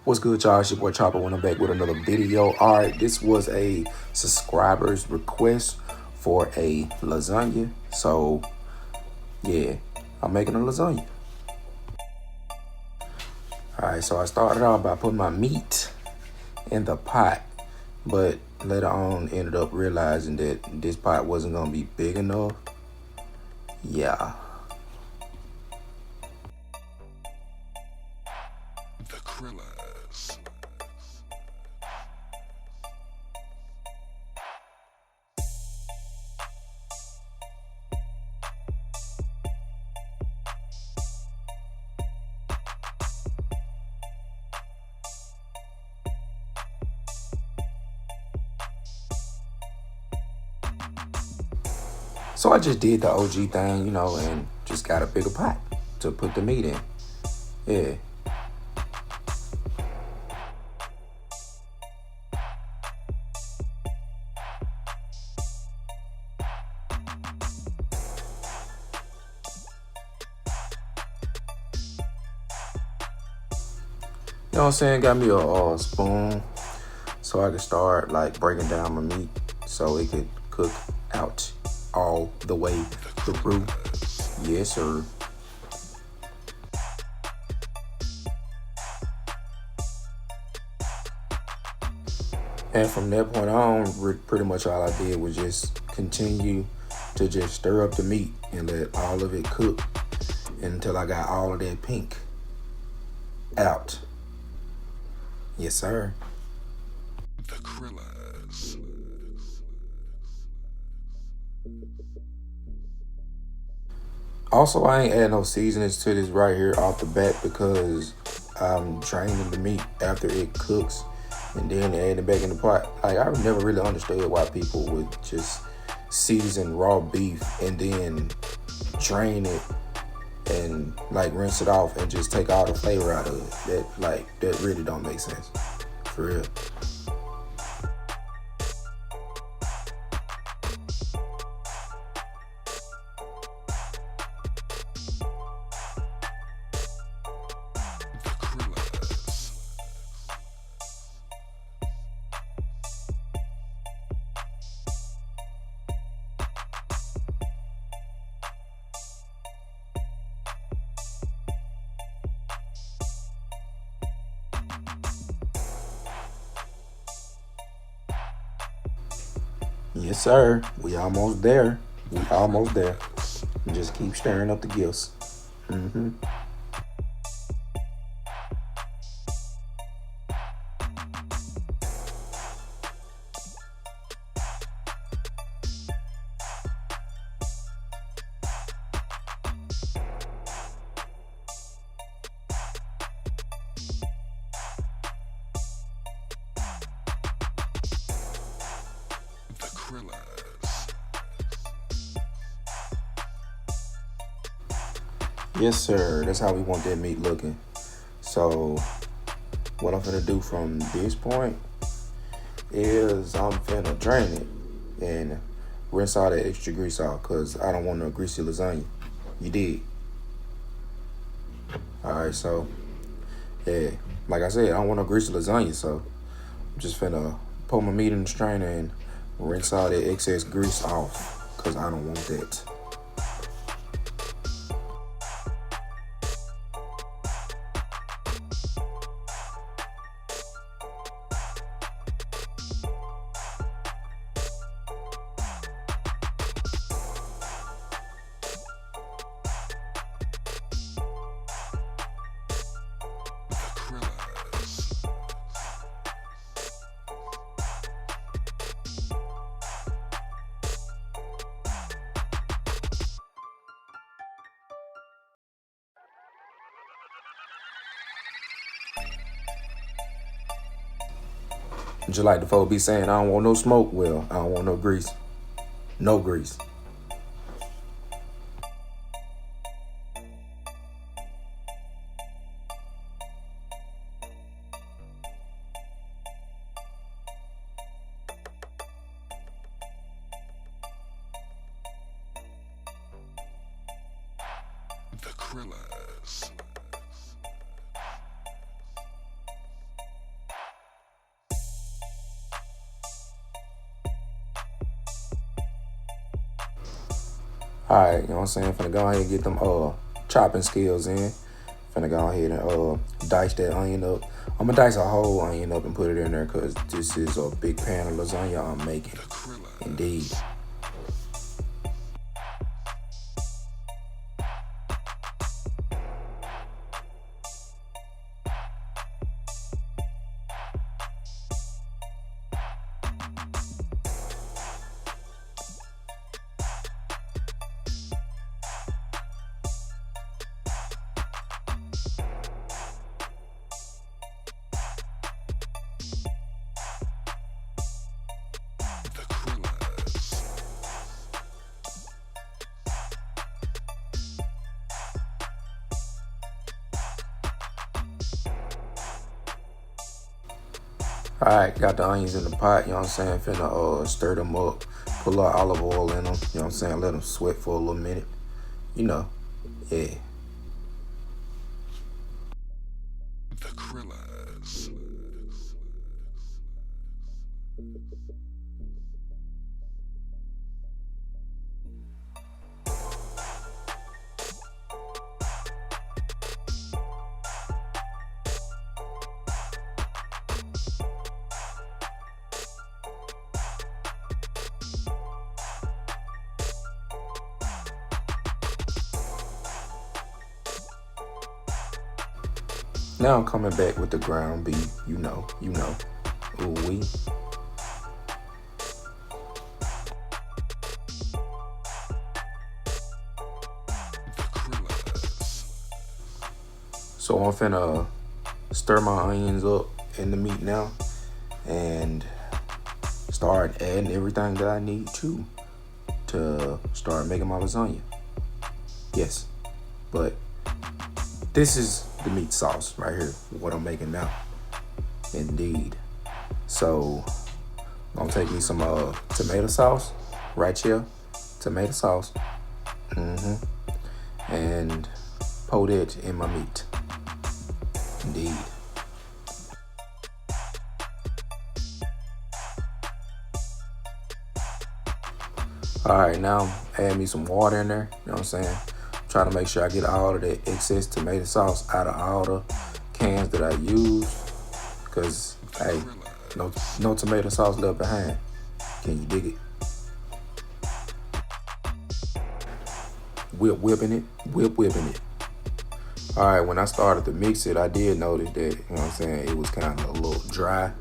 What's good, y'all? It's your boy Chapo, and I'm back with another video. All right, this was a subscriber's request for a lasagna. So, yeah, I'm making a lasagna. All right, so I started out by putting my meat in the pot, but later on ended up realizing that this pot wasn't gonna be big enough. Yeah. So I just did the OG thing, and just got a bigger pot to put the meat in. Yeah. You know what I'm saying? Got me a spoon so I could start like breaking down my meat so it could cook out all the way through. Yes, sir. And from that point on, pretty much all I did was just continue to just stir up the meat and let all of it cook until I got all of that pink out. Yes, sir. Also, I ain't add no seasonings to this right here off the bat because I'm draining the meat after it cooks and then adding it back in the pot. Like, I've never really understood why people would just season raw beef and then drain it and like rinse it off and just take all the flavor out of it. That really don't make sense. For real. Yes, sir. We almost there. We almost there. Just keep stirring up the gifts. Mm-hmm. Yes, sir. That's how we want that meat looking. So what I'm finna do from this point is I'm finna drain it and rinse all that extra grease off because I don't want no greasy lasagna. You did. Alright, so yeah, like I said, I don't want no greasy lasagna, so I'm just finna pour my meat in the strainer and rinse all that excess grease off because I don't want that. Just like the folk be saying, I don't want no smoke. Well, I don't want no grease. No grease. All right, you know what I'm saying? Finna go ahead and get them chopping skills in. Finna go ahead and dice that onion up. I'm gonna dice a whole onion up and put it in there because this is a big pan of lasagna I'm making. Indeed. Alright, got the onions in the pot, you know what I'm saying? Finna stir them up, put a little olive oil in them, you know what I'm saying? Let them sweat for a little minute. You know, yeah. Now I'm coming back with the ground beef, you know. Ooh wee. So I'm finna stir my onions up in the meat now and start adding everything that I need to start making my lasagna. Yes, but this is the meat sauce right here, what I'm making now. Indeed. So I'm gonna take me some tomato sauce right here. Tomato sauce. And pour that in my meat. Indeed. Alright, now add me some water in there, you know what I'm saying? Try to make sure I get all of that excess tomato sauce out of all the cans that I use. Cause hey, no tomato sauce left behind. Can you dig it? Whipping it. Alright, when I started to mix it, I did notice that, you know what I'm saying, it was kind of a little dry.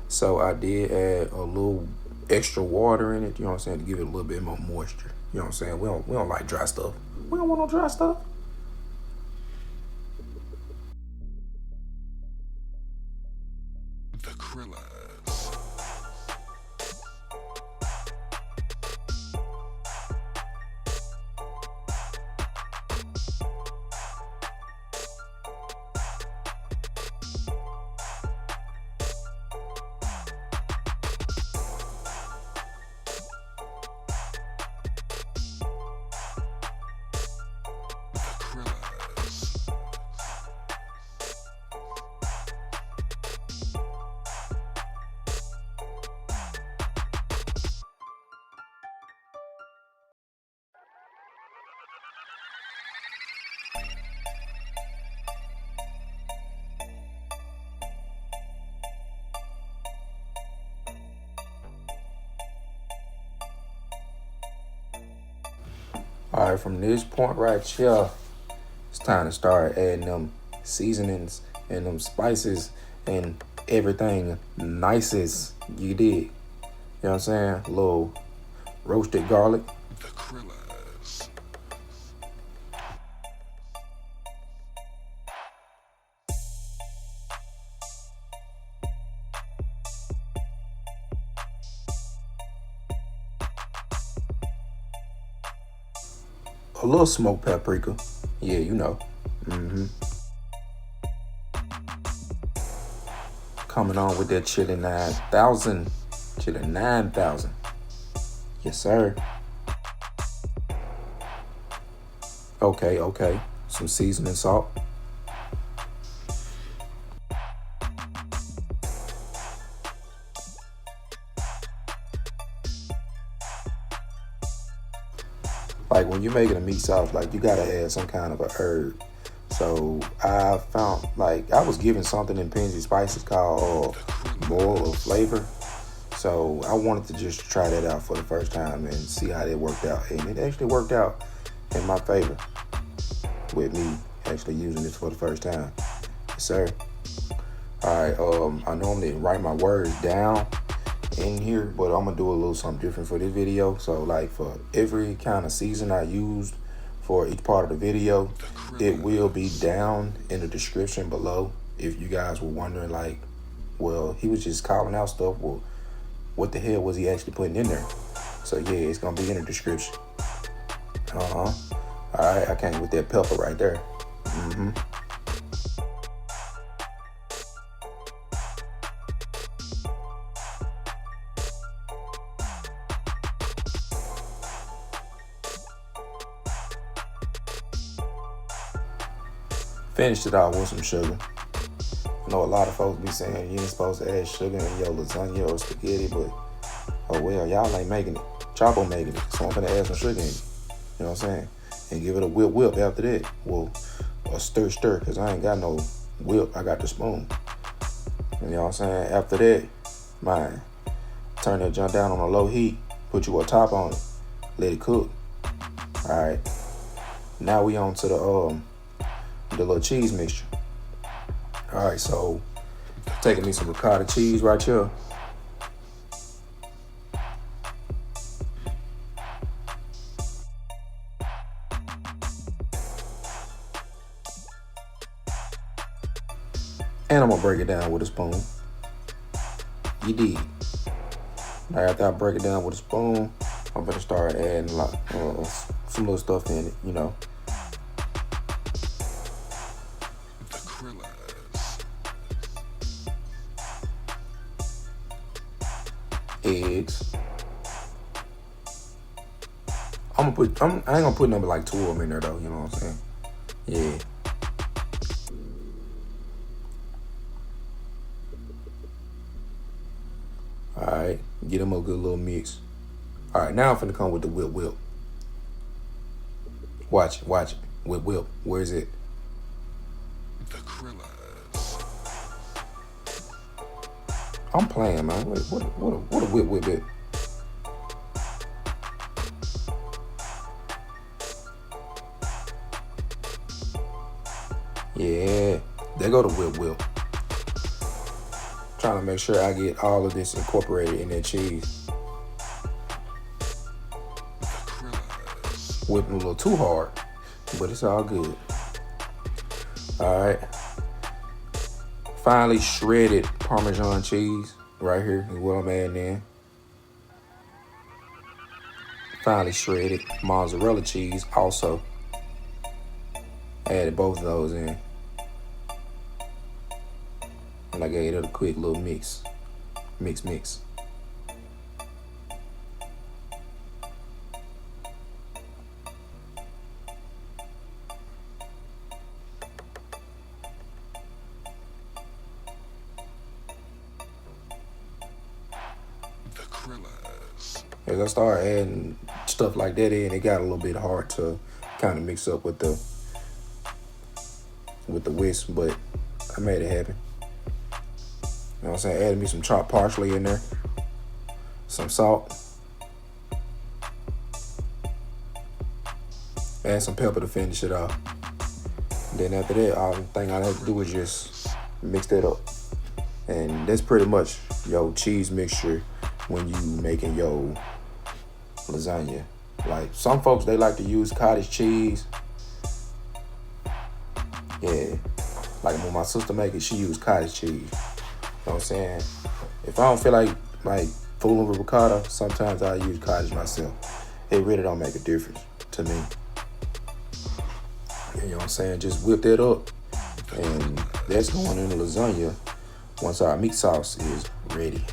So I did add a little extra water in it, you know what I'm saying, to give it a little bit more moisture. You know what I'm saying? We don't like dry stuff. We don't want no dry stuff. All right, from this point right here, it's time to start adding them seasonings and them spices and everything nices. You did. You know what I'm saying? A little roasted garlic. A little smoked paprika. Yeah, you know. Coming on with that chili 9,000. Chili 9,000. Yes, sir. Okay. Some seasoning salt. Like when you're making a meat sauce, like you gotta add some kind of a herb. So I found like I was given something in Pinsy Spices called moral of flavor. So I wanted to just try that out for the first time and see how that worked out. And it actually worked out in my favor with me actually using this for the first time. Yes, sir. Alright, I normally write my words down in here, but I'm gonna do a little something different for this video. So like for every kind of season I used for each part of the video, it will be down in the description below. If you guys were wondering like, well, he was just calling out stuff, well, what the hell was he actually putting in there? So yeah, it's gonna be in the description. All right, I came with that pepper right there. Finished it off with some sugar. I know a lot of folks be saying you ain't supposed to add sugar in your lasagna or spaghetti, but oh well, y'all ain't making it. Chapo making it, so I'm gonna add some sugar in it. You know what I'm saying? And give it a whip after that. Well, a stir, because I ain't got no whip. I got the spoon. You know what I'm saying? After that, man, turn that junk down on a low heat. Put you a top on it. Let it cook. All right. Now we on to the little cheese mixture. All right, so taking me some ricotta cheese right here. And I'm gonna break it down with a spoon. You did. Now after I break it down with a spoon, I'm gonna start adding like some little stuff in it, you know. Eggs. I ain't gonna put number like 2 of them in there though, you know what I'm saying? Yeah. Alright, get them a good little mix. Alright, now I'm finna come with the whip. Watch it. Whip. Where is it? I'm playing, man. What a whip it. Yeah, there go the whip. Trying to make sure I get all of this incorporated in that cheese. Whipping a little too hard, but it's all good. All right. Finely shredded Parmesan cheese right here is what I'm adding in. Finely shredded mozzarella cheese also. Added both of those in. And I gave it a quick little mix. Mix. As I started adding stuff like that in, it got a little bit hard to kind of mix up with the whisk, but I made it happen. You know what I'm saying? Added me some chopped parsley in there, some salt, and some pepper to finish it off. Then after that, all the thing I have to do is just mix that up. And that's pretty much your cheese mixture when you making your lasagna. Like some folks, they like to use cottage cheese. Yeah, like when my sister make it, she used cottage cheese. You know what I'm saying? If I don't feel like fooling with ricotta, sometimes I use cottage myself. It really don't make a difference to me. You know what I'm saying? Just whip that up, and that's going in the lasagna once our meat sauce is ready.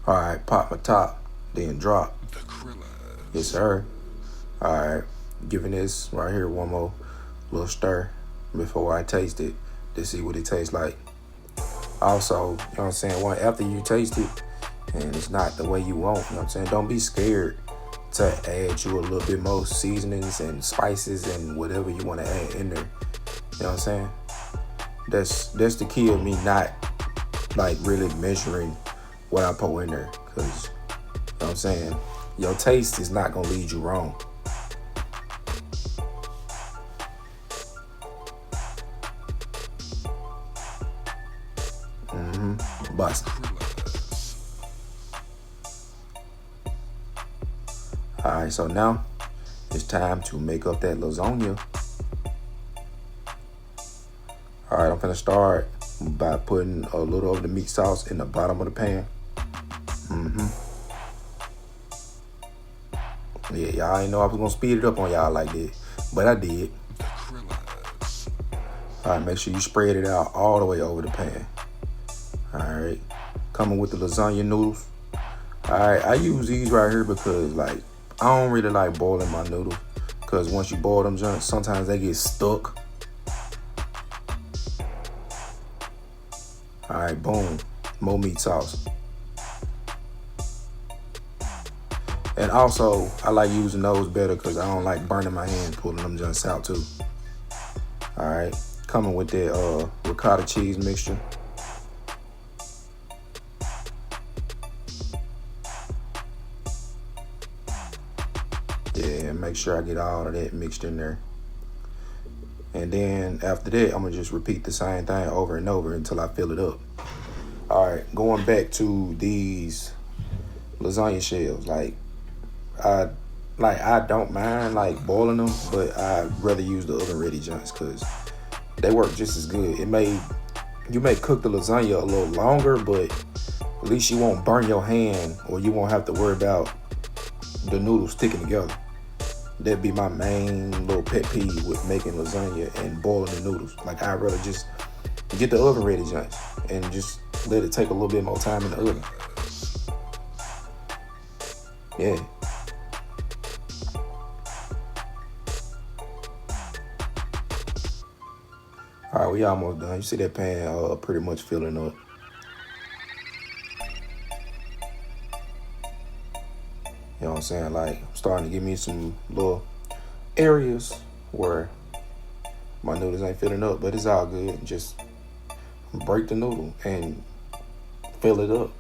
All right, pop my top, then drop. You Yes, sir. All right. Giving this right here one more little stir before I taste it to see what it tastes like. Also, you know what I'm saying, after you taste it and it's not the way you want, you know what I'm saying, don't be scared to add you a little bit more seasonings and spices and whatever you want to add in there. You know what I'm saying? That's the key of me not like really measuring what I put in there, because you know what I'm saying, your taste is not gonna lead you wrong. Bust. Alright, so now it's time to make up that lasagna. Alright, I'm gonna start by putting a little of the meat sauce in the bottom of the pan. Yeah, y'all ain't know I was gonna speed it up on y'all like that, but I did. Alright, make sure you spread it out all the way over the pan. Alright, coming with the lasagna noodles. Alright, I use these right here because like I don't really like boiling my noodles, because once you boil them junks, sometimes they get stuck. Alright, boom, more meat sauce. And also, I like using those better because I don't like burning my hand pulling them junks out too. Alright, coming with that ricotta cheese mixture. Yeah, make sure I get all of that mixed in there. And then after that, I'm gonna just repeat the same thing over and over until I fill it up. All right, going back to these lasagna shells, I don't mind like boiling them, but I'd rather use the oven ready joints because they work just as good. You may cook the lasagna a little longer, but at least you won't burn your hand, or you won't have to worry about the noodles sticking together. That'd be my main little pet peeve with making lasagna and boiling the noodles. Like, I'd rather just get the oven ready joints and just let it take a little bit more time in the oven. Yeah. All right, we almost done. You see that pan pretty much filling up. You know what I'm saying? Like, I'm starting to give me some little areas where my noodles ain't filling up, but it's all good. Just break the noodle and fill it up.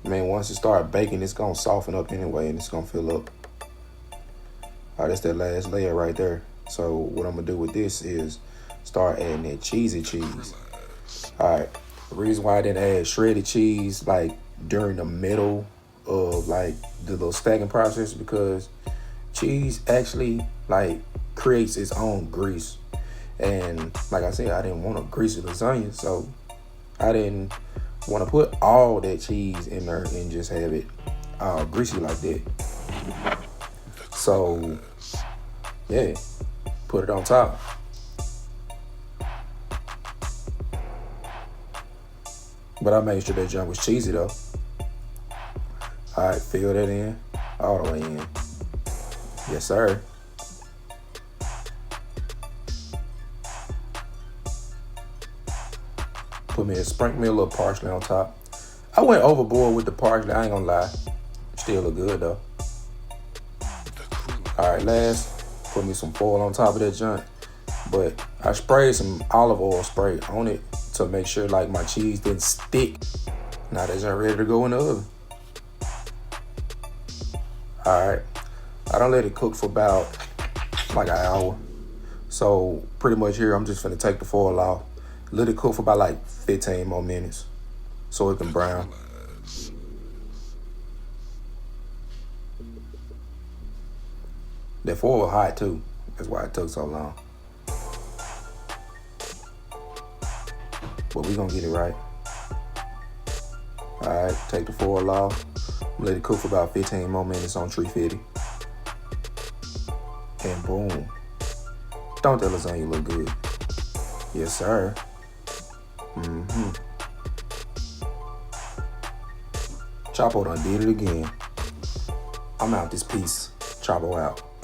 Man, once it start baking, it's gonna soften up anyway, and it's gonna fill up. All right, that's that last layer right there. So what I'm gonna do with this is start adding that cheesy cheese. All right, the reason why I didn't add shredded cheese like during the middle of like the little stacking process, because cheese actually like creates its own grease, and like I said, I didn't want a greasy lasagna, so I didn't want to put all that cheese in there and just have it greasy like that. So yeah, put it on top. But I made sure that junk was cheesy though. All right, fill that in, all the way in. Yes, sir. Sprinkle me a little parsley on top. I went overboard with the parsley, I ain't gonna lie. Still look good though. All right, last, put me some foil on top of that junk. But I sprayed some olive oil spray on it to make sure like my cheese didn't stick. Now that's ready to go in the oven. All right, I don't let it cook for about like an hour. So pretty much here, I'm just gonna take the foil off, let it cook for about like 15 more minutes so it can brown. That foil was hot too. That's why it took so long. But we gonna get it right. All right, take the foil off. Let it cook for about 15 more minutes on 350. And boom. Don't that lasagna look good? Yes, sir. Chapo done did it again. I'm out this piece. Chapo out.